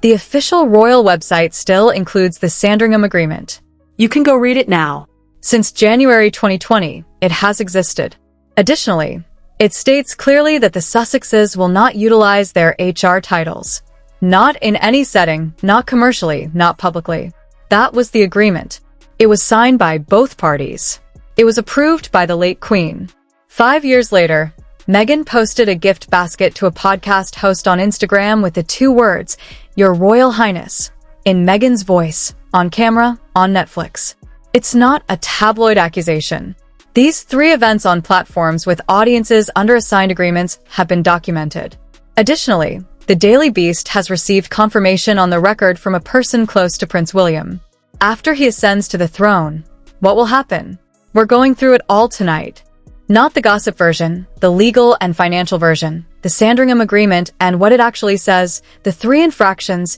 The official royal website still includes the Sandringham Agreement. You can go read it now. Since January 2020, it has existed. Additionally, it states clearly that the Sussexes will not utilize their HR titles. Not in any setting, not commercially, not publicly. That was the agreement. It was signed by both parties. It was approved by the late Queen. 5 years later, Meghan posted a gift basket to a podcast host on Instagram with the 2 words, "Your Royal Highness," in Meghan's voice, on camera, on Netflix. It's not a tabloid accusation. These 3 events on platforms with audiences under assigned agreements have been documented. Additionally, the Daily Beast has received confirmation on the record from a person close to Prince William. After he ascends to the throne, what will happen? We're going through it all tonight. Not the gossip version, the legal and financial version, the Sandringham Agreement and what it actually says, the 3 infractions,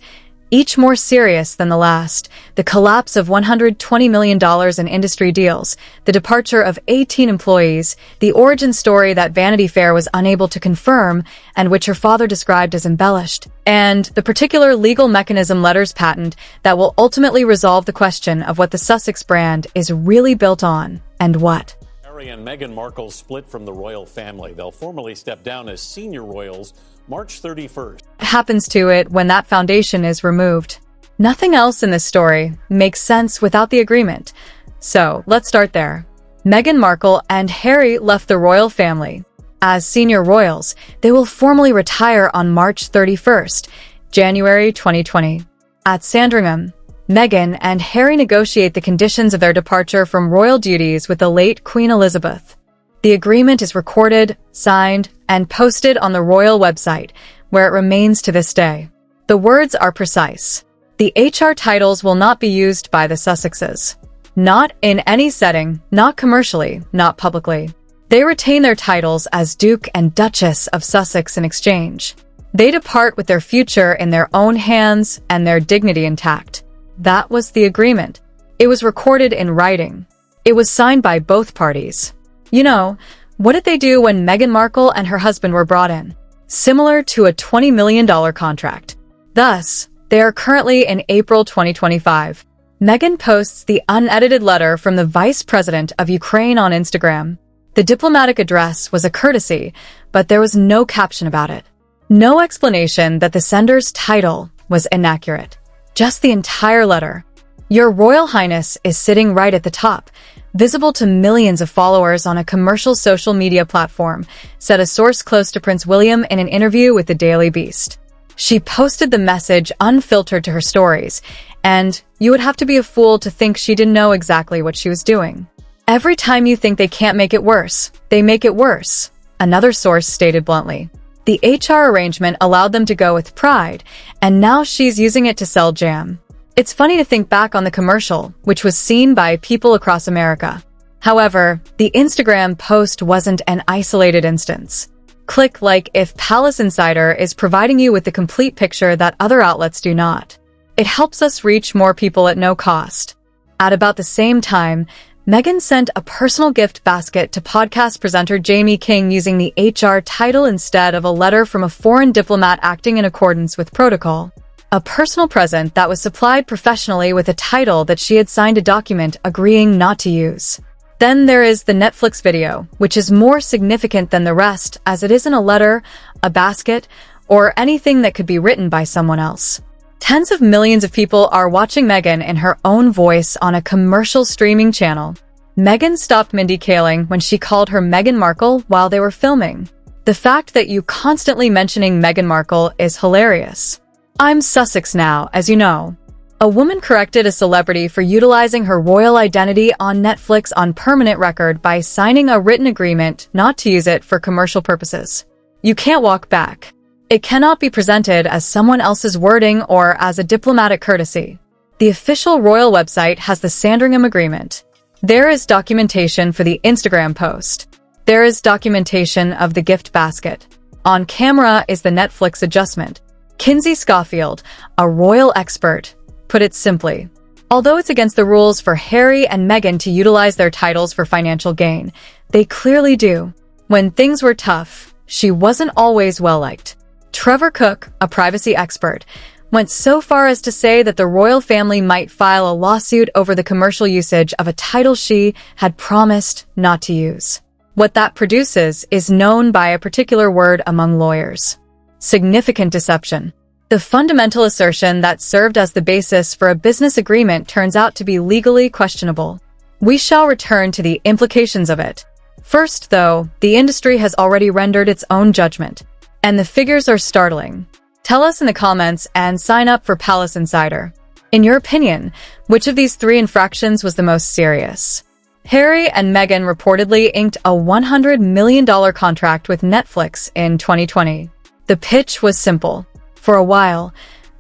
each more serious than the last, the collapse of $120 million in industry deals, the departure of 18 employees, the origin story that Vanity Fair was unable to confirm and which her father described as embellished, and the particular legal mechanism letters patent that will ultimately resolve the question of what the Sussex brand is really built on, and what. Harry and Meghan Markle split from the royal family. They'll formally step down as senior royals March 31st. What happens to it when that foundation is removed? Nothing else in this story makes sense without the agreement. So, let's start there. Meghan Markle and Harry left the royal family. As senior royals, they will formally retire on March 31st, January 2020. At Sandringham, Meghan and Harry negotiate the conditions of their departure from royal duties with the late Queen Elizabeth. The agreement is recorded, signed, and posted on the royal website, where it remains to this day. The words are precise. The HR titles will not be used by the Sussexes. Not in any setting, not commercially, not publicly. They retain their titles as Duke and Duchess of Sussex in exchange. They depart with their future in their own hands and their dignity intact. That was the agreement. It was recorded in writing. It was signed by both parties. You know, what did they do when Meghan Markle and her husband were brought in? Similar to a $20 million contract. Thus, they are currently in April 2025. Meghan posts the unedited letter from the Vice President of Ukraine on Instagram. The diplomatic address was a courtesy, but there was no caption about it. No explanation that the sender's title was inaccurate. Just the entire letter. Your Royal Highness is sitting right at the top, visible to millions of followers on a commercial social media platform, said a source close to Prince William in an interview with the Daily Beast. She posted the message unfiltered to her stories, and you would have to be a fool to think she didn't know exactly what she was doing. Every time you think they can't make it worse, they make it worse, another source stated bluntly. The HR arrangement allowed them to go with pride, and now she's using it to sell jam. It's funny to think back on the commercial, which was seen by people across America. However, the Instagram post wasn't an isolated instance. Click like if Palace Insider is providing you with the complete picture that other outlets do not. It helps us reach more people at no cost. At about the same time, Meghan sent a personal gift basket to podcast presenter Jamie King using the HR title instead of a letter from a foreign diplomat acting in accordance with protocol. A personal present that was supplied professionally with a title that she had signed a document agreeing not to use. Then there is the Netflix video, which is more significant than the rest as it isn't a letter, a basket, or anything that could be written by someone else. Tens of millions of people are watching Meghan in her own voice on a commercial streaming channel. Meghan stopped Mindy Kaling when she called her Meghan Markle while they were filming. The fact that you constantly mentioning Meghan Markle is hilarious. I'm Sussex now, as you know. A woman corrected a celebrity for utilizing her royal identity on Netflix on permanent record by signing a written agreement not to use it for commercial purposes. You can't walk back. It cannot be presented as someone else's wording or as a diplomatic courtesy. The official royal website has the Sandringham Agreement. There is documentation for the Instagram post. There is documentation of the gift basket. On camera is the Netflix adjustment. Kinsey Schofield, a royal expert, put it simply. Although it's against the rules for Harry and Meghan to utilize their titles for financial gain, they clearly do. When things were tough, she wasn't always well-liked. Trevor Cook, a privacy expert, went so far as to say that the royal family might file a lawsuit over the commercial usage of a title she had promised not to use. What that produces is known by a particular word among lawyers: significant deception. The fundamental assertion that served as the basis for a business agreement turns out to be legally questionable. We shall return to the implications of it. First, though, the industry has already rendered its own judgment, and the figures are startling. Tell us in the comments and sign up for Palace Insider. In your opinion, which of these three infractions was the most serious? Harry and Meghan reportedly inked a $100 million contract with Netflix in 2020. The pitch was simple. For a while,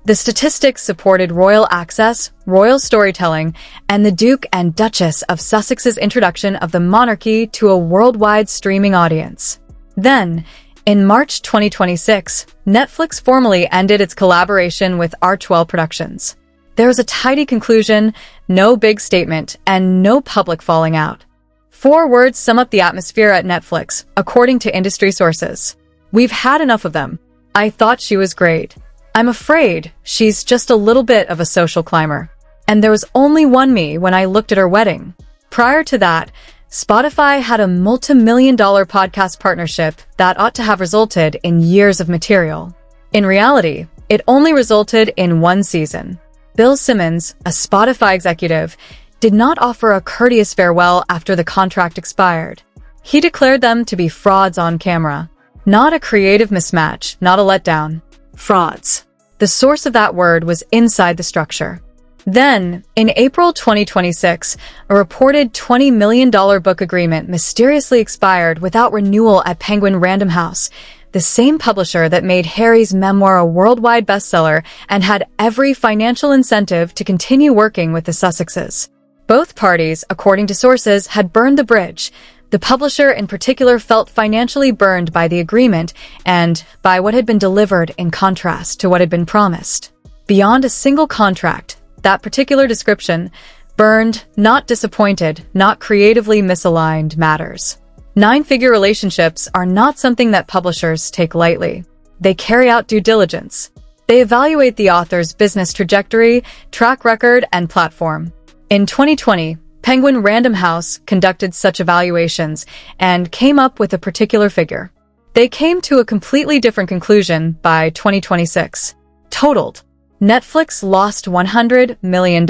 the statistics supported royal access, royal storytelling, and the Duke and Duchess of Sussex's introduction of the monarchy to a worldwide streaming audience. Then, in March 2026, Netflix formally ended its collaboration with Archwell Productions. There was a tidy conclusion, no big statement, and no public falling out. 4 words sum up the atmosphere at Netflix, according to industry sources. We've had enough of them. I thought she was great. I'm afraid she's just a little bit of a social climber. And there was only one me when I looked at her wedding. Prior to that, Spotify had a multi-million-dollar podcast partnership that ought to have resulted in years of material. In reality, it only resulted in 1 season. Bill Simmons, a Spotify executive, did not offer a courteous farewell after the contract expired. He declared them to be frauds on camera. Not a creative mismatch, not a letdown. Frauds. The source of that word was inside the structure. Then, in April 2026, a reported $20 million book agreement mysteriously expired without renewal at Penguin Random House, the same publisher that made Harry's memoir a worldwide bestseller and had every financial incentive to continue working with the Sussexes. Both parties, according to sources, had burned the bridge. The publisher in particular felt financially burned by the agreement and by what had been delivered in contrast to what had been promised. Beyond a single contract, that particular description, burned, not disappointed, not creatively misaligned matters. 9-figure relationships are not something that publishers take lightly. They carry out due diligence. They evaluate the author's business trajectory, track record, and platform. In 2020, Penguin Random House conducted such evaluations and came up with a particular figure. They came to a completely different conclusion by 2026. Totaled, Netflix lost $100 million.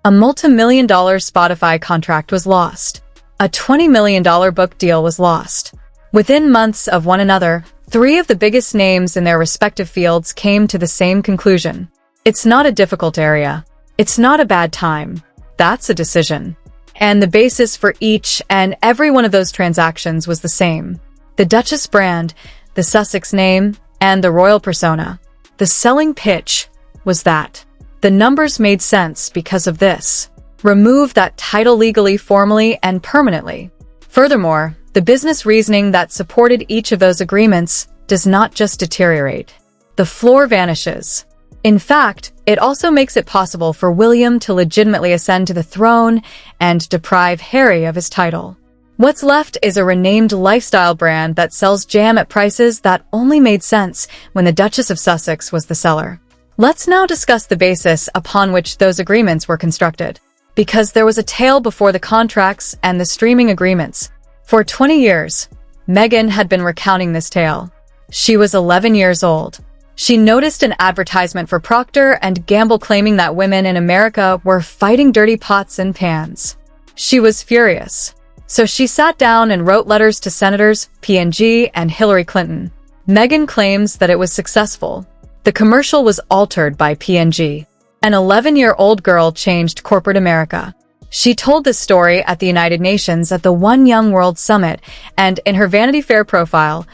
A multi-million-dollar Spotify contract was lost. A $20 million book deal was lost. Within months of one another, 3 of the biggest names in their respective fields came to the same conclusion. It's not a difficult area. It's not a bad time. That's a decision. And the basis for each and every one of those transactions was the same. The Duchess brand, the Sussex name, and the royal persona. The selling pitch was that. The numbers made sense because of this. Remove that title legally, formally, and permanently. Furthermore, the business reasoning that supported each of those agreements does not just deteriorate. The floor vanishes. In fact, it also makes it possible for William to legitimately ascend to the throne and deprive Harry of his title. What's left is a renamed lifestyle brand that sells jam at prices that only made sense when the Duchess of Sussex was the seller. Let's now discuss the basis upon which those agreements were constructed. Because there was a tale before the contracts and the streaming agreements. For 20 years, Meghan had been recounting this tale. She was 11 years old. She noticed an advertisement for Procter & Gamble claiming that women in America were fighting dirty pots and pans. She was furious. So she sat down and wrote letters to Senators P&G and Hillary Clinton. Meghan claims that it was successful. The commercial was altered by P&G. An 11-year-old girl changed corporate America. She told this story at the United Nations at the One Young World Summit, and in her Vanity Fair profile,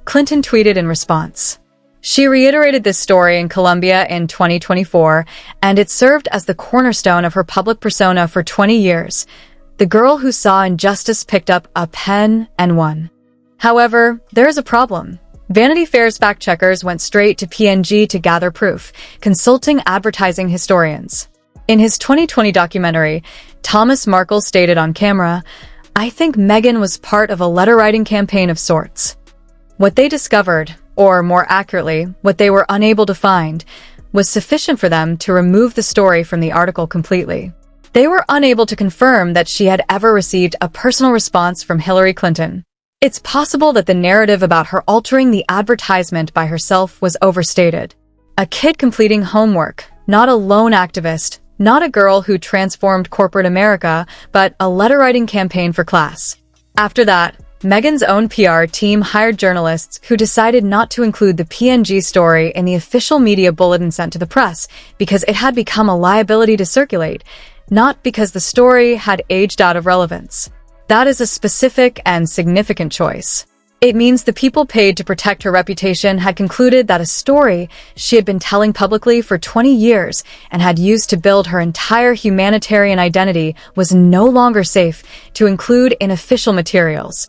Clinton tweeted in response. She reiterated this story in Colombia in 2024, and it served as the cornerstone of her public persona for 20 years. The girl who saw injustice picked up a pen and won. However, there is a problem. Vanity Fair's fact-checkers went straight to P&G to gather proof, consulting advertising historians. In his 2020 documentary, Thomas Markle stated on camera, "I think Meghan was part of a letter-writing campaign of sorts." What they discovered, or more accurately, what they were unable to find, was sufficient for them to remove the story from the article completely. They were unable to confirm that she had ever received a personal response from Hillary Clinton. It's possible that the narrative about her altering the advertisement by herself was overstated. A kid completing homework, not a lone activist, not a girl who transformed corporate America, but a letter-writing campaign for class. After that, Meghan's own PR team hired journalists who decided not to include the PNG story in the official media bulletin sent to the press because it had become a liability to circulate, not because the story had aged out of relevance. That is a specific and significant choice. It means the people paid to protect her reputation had concluded that a story she had been telling publicly for 20 years and had used to build her entire humanitarian identity was no longer safe to include in official materials.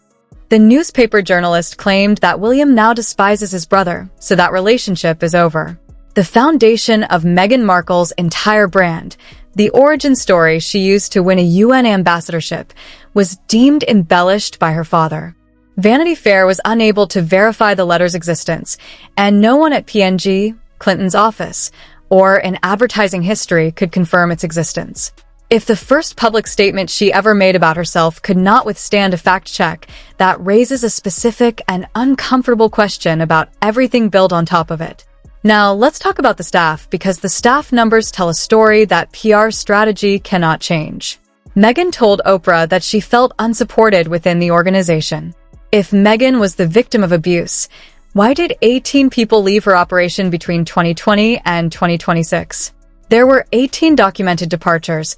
The newspaper journalist claimed that William now despises his brother, so that relationship is over. The foundation of Meghan Markle's entire brand, the origin story she used to win a UN ambassadorship, was deemed embellished by her father. Vanity Fair was unable to verify the letter's existence, and no one at PNG, Clinton's office, or in advertising history could confirm its existence. If the first public statement she ever made about herself could not withstand a fact check, that raises a specific and uncomfortable question about everything built on top of it. Now, let's talk about the staff, because the staff numbers tell a story that PR strategy cannot change. Meghan told Oprah that she felt unsupported within the organization. If Meghan was the victim of abuse, why did 18 people leave her operation between 2020 and 2026? There were 18 documented departures,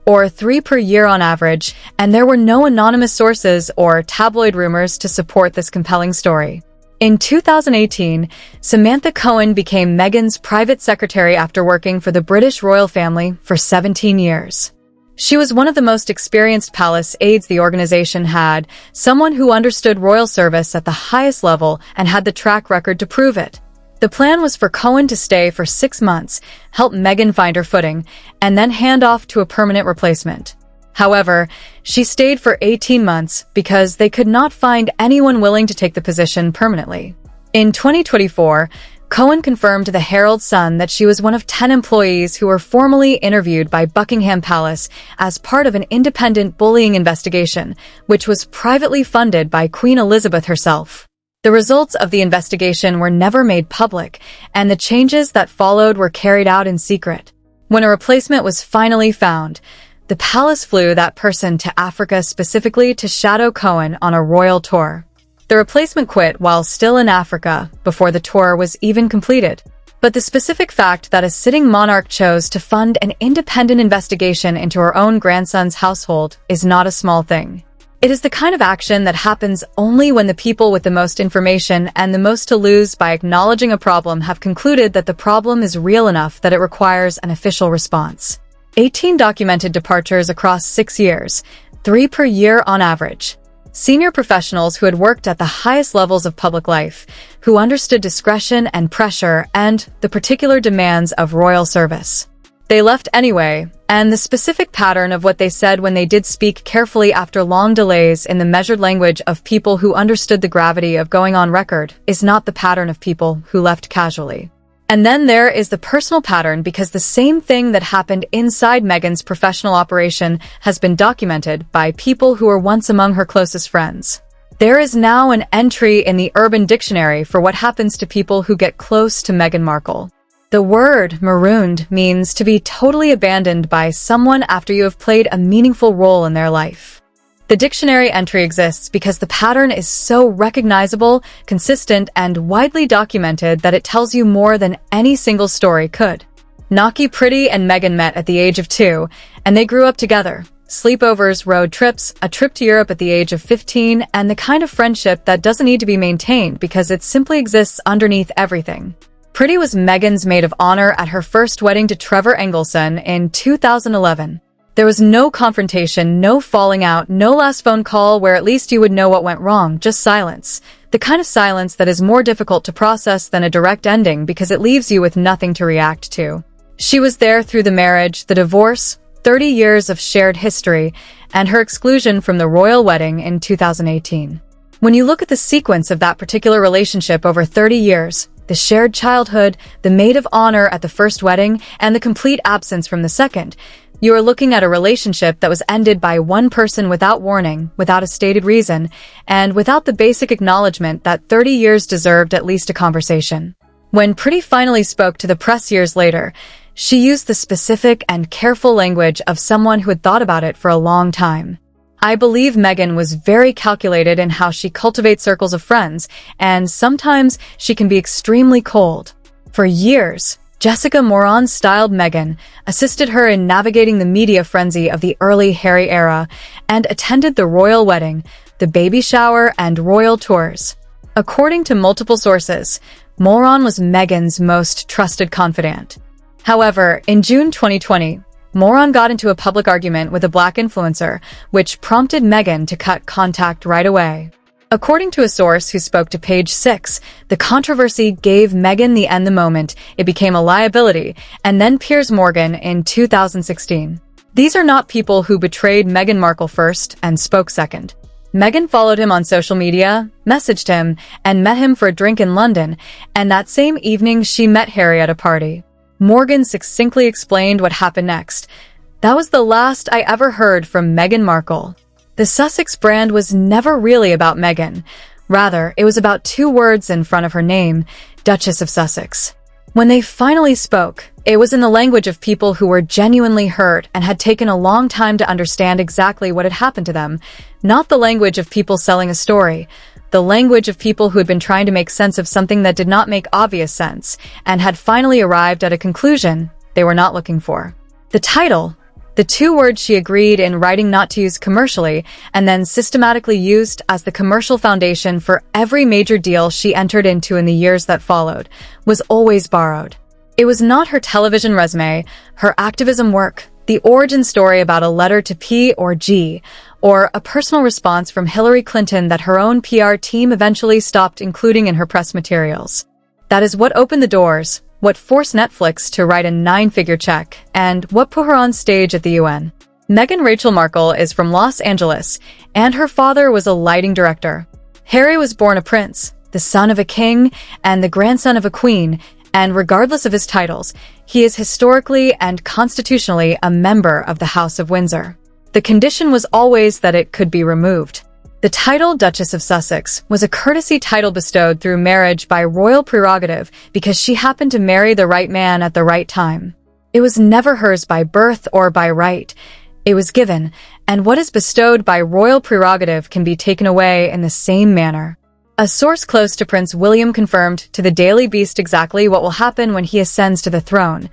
or 3 per year on average, and there were no anonymous sources or tabloid rumors to support this compelling story. In 2018, Samantha Cohen became Meghan's private secretary after working for the British royal family for 17 years. She was one of the most experienced palace aides the organization had, someone who understood royal service at the highest level and had the track record to prove it. The plan was for Cohen to stay for 6 months, help Meghan find her footing, and then hand off to a permanent replacement. However, she stayed for 18 months because they could not find anyone willing to take the position permanently. In 2024, Cohen confirmed to the Herald Sun that she was one of 10 employees who were formally interviewed by Buckingham Palace as part of an independent bullying investigation, which was privately funded by Queen Elizabeth herself. The results of the investigation were never made public, and the changes that followed were carried out in secret. When a replacement was finally found, the palace flew that person to Africa specifically to shadow Cohen on a royal tour. The replacement quit while still in Africa, before the tour was even completed. But the specific fact that a sitting monarch chose to fund an independent investigation into her own grandson's household is not a small thing. It is the kind of action that happens only when the people with the most information and the most to lose by acknowledging a problem have concluded that the problem is real enough that it requires an official response. 18 documented departures across 6 years, 3 per year on average. Senior professionals who had worked at the highest levels of public life, who understood discretion and pressure and the particular demands of royal service. They left anyway, and the specific pattern of what they said when they did speak carefully after long delays in the measured language of people who understood the gravity of going on record is not the pattern of people who left casually. And then there is the personal pattern, because the same thing that happened inside Meghan's professional operation has been documented by people who were once among her closest friends. There is now an entry in the Urban Dictionary for what happens to people who get close to Meghan Markle. The word marooned means to be totally abandoned by someone after you have played a meaningful role in their life. The dictionary entry exists because the pattern is so recognizable, consistent, and widely documented that it tells you more than any single story could. Naughty Pretty and Meghan met at the age of 2, and they grew up together. Sleepovers, road trips, a trip to Europe at the age of 15, and the kind of friendship that doesn't need to be maintained because it simply exists underneath everything. Pretty was Meghan's maid of honor at her first wedding to Trevor Engelson in 2011. There was no confrontation, no falling out, no last phone call where at least you would know what went wrong, just silence. The kind of silence that is more difficult to process than a direct ending because it leaves you with nothing to react to. She was there through the marriage, the divorce, 30 years of shared history, and her exclusion from the royal wedding in 2018. When you look at the sequence of that particular relationship over 30 years, the shared childhood, the maid of honor at the first wedding, and the complete absence from the second. You are looking at a relationship that was ended by one person without warning, without a stated reason, and without the basic acknowledgement that 30 years deserved at least a conversation. When Pretty finally spoke to the press years later, she used the specific and careful language of someone who had thought about it for a long time. I believe Meghan was very calculated in how she cultivates circles of friends, and sometimes she can be extremely cold. For years, Jessica Moran styled Meghan, assisted her in navigating the media frenzy of the early Harry era, and attended the royal wedding, the baby shower, and royal tours. According to multiple sources, Moran was Meghan's most trusted confidant. However, in June 2020, Moran got into a public argument with a black influencer, which prompted Meghan to cut contact right away. According to a source who spoke to Page 6, the controversy gave Meghan the end the moment it became a liability, and then Piers Morgan in 2016. These are not people who betrayed Meghan Markle first and spoke second. Meghan followed him on social media, messaged him, and met him for a drink in London, and that same evening she met Harry at a party. Morgan succinctly explained what happened next. "That was the last I ever heard from Meghan Markle." The Sussex brand was never really about Meghan. Rather, it was about two words in front of her name, Duchess of Sussex. When they finally spoke, it was in the language of people who were genuinely hurt and had taken a long time to understand exactly what had happened to them, not the language of people selling a story, the language of people who had been trying to make sense of something that did not make obvious sense, and had finally arrived at a conclusion they were not looking for. The title, the two words she agreed in writing not to use commercially, and then systematically used as the commercial foundation for every major deal she entered into in the years that followed, was always borrowed. It was not her television resume, her activism work, the origin story about a letter to P or G, or a personal response from Hillary Clinton that her own PR team eventually stopped including in her press materials. That is what opened the doors, what forced Netflix to write a 9-figure check, and what put her on stage at the UN. Meghan Rachel Markle is from Los Angeles, and her father was a lighting director. Harry was born a prince, the son of a king, and the grandson of a queen, and regardless of his titles, he is historically and constitutionally a member of the House of Windsor. The condition was always that it could be removed. The title Duchess of Sussex was a courtesy title bestowed through marriage by royal prerogative because she happened to marry the right man at the right time. It was never hers by birth or by right. It was given, and what is bestowed by royal prerogative can be taken away in the same manner. A source close to Prince William confirmed to the Daily Beast exactly what will happen when he ascends to the throne.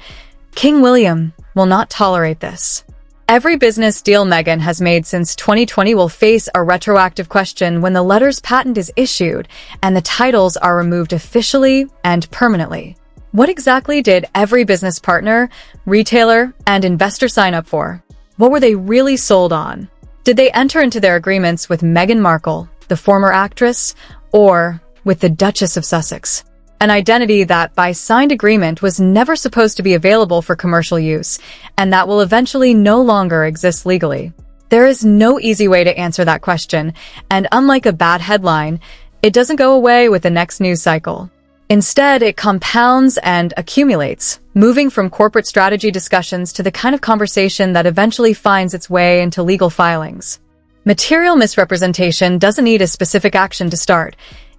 King William will not tolerate this. Every business deal Meghan has made since 2020 will face a retroactive question when the letter's patent is issued and the titles are removed officially and permanently. What exactly did every business partner, retailer, and investor sign up for? What were they really sold on? Did they enter into their agreements with Meghan Markle, the former actress, or with the Duchess of Sussex? An identity that, by signed agreement, was never supposed to be available for commercial use, and that will eventually no longer exist legally. There is no easy way to answer that question, and unlike a bad headline, it doesn't go away with the next news cycle. Instead, it compounds and accumulates, moving from corporate strategy discussions to the kind of conversation that eventually finds its way into legal filings. Material misrepresentation doesn't need a specific action to start.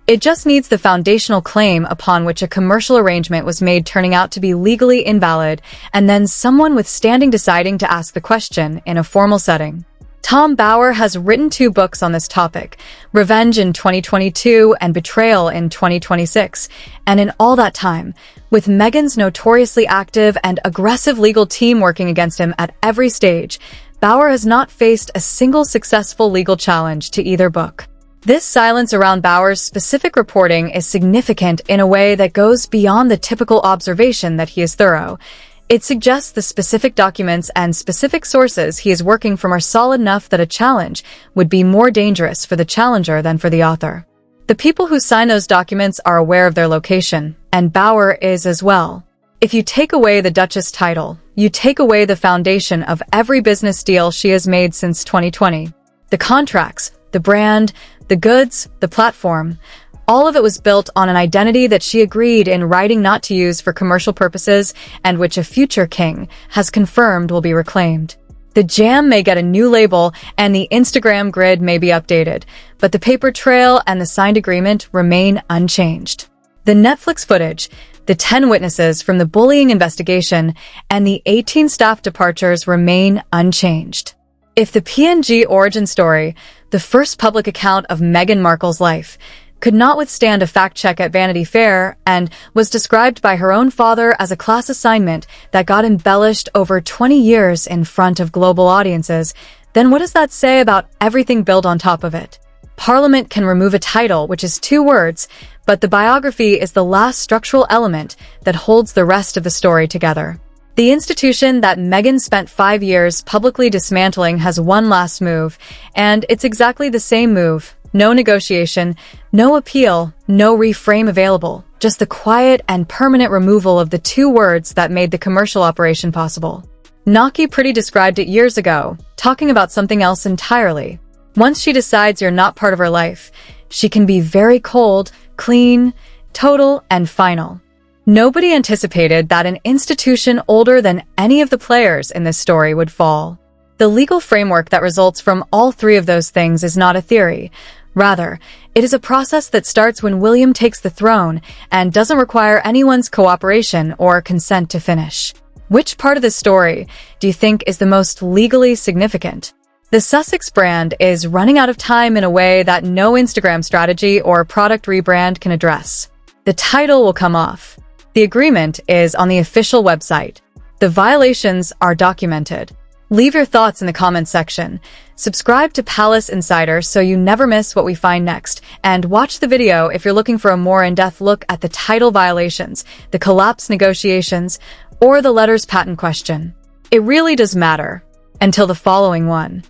It just needs the foundational claim upon which a commercial arrangement was made turning out to be legally invalid, and then someone with standing deciding to ask the question in a formal setting. Tom Bower has written 2 books on this topic, Revenge in 2022 and Betrayal in 2026, and in all that time, with Meghan's notoriously active and aggressive legal team working against him at every stage, Bower has not faced a single successful legal challenge to either book. This silence around Bower's specific reporting is significant in a way that goes beyond the typical observation that he is thorough. It suggests the specific documents and specific sources he is working from are solid enough that a challenge would be more dangerous for the challenger than for the author. The people who sign those documents are aware of their location, and Bower is as well. If you take away the Duchess title, you take away the foundation of every business deal she has made since 2020. The contracts, the brand, the goods, the platform. All of it was built on an identity that she agreed in writing not to use for commercial purposes and which a future king has confirmed will be reclaimed. The jam may get a new label and the Instagram grid may be updated, but the paper trail and the signed agreement remain unchanged. The Netflix footage, the 10 witnesses from the bullying investigation, and the 18 staff departures remain unchanged. If the PNG origin story, the first public account of Meghan Markle's life, could not withstand a fact check at Vanity Fair and was described by her own father as a class assignment that got embellished over 20 years in front of global audiences, then what does that say about everything built on top of it? Parliament can remove a title, which is 2 words, but the biography is the last structural element that holds the rest of the story together. The institution that Meghan spent 5 years publicly dismantling has one last move, and it's exactly the same move. No negotiation, no appeal, no reframe available, just the quiet and permanent removal of the 2 words that made the commercial operation possible. Naki Pretty described it years ago, talking about something else entirely. Once she decides you're not part of her life, she can be very cold, clean, total, and final. Nobody anticipated that an institution older than any of the players in this story would fall. The legal framework that results from all 3 of those things is not a theory. Rather, it is a process that starts when William takes the throne and doesn't require anyone's cooperation or consent to finish. Which part of the story do you think is the most legally significant? The Sussex brand is running out of time in a way that no Instagram strategy or product rebrand can address. The title will come off. The agreement is on the official website. The violations are documented. Leave your thoughts in the comments section. Subscribe to Palace Insider so you never miss what we find next. And watch the video if you're looking for a more in-depth look at the title violations, the collapse negotiations, or the letters patent question. It really does matter. Until the following one.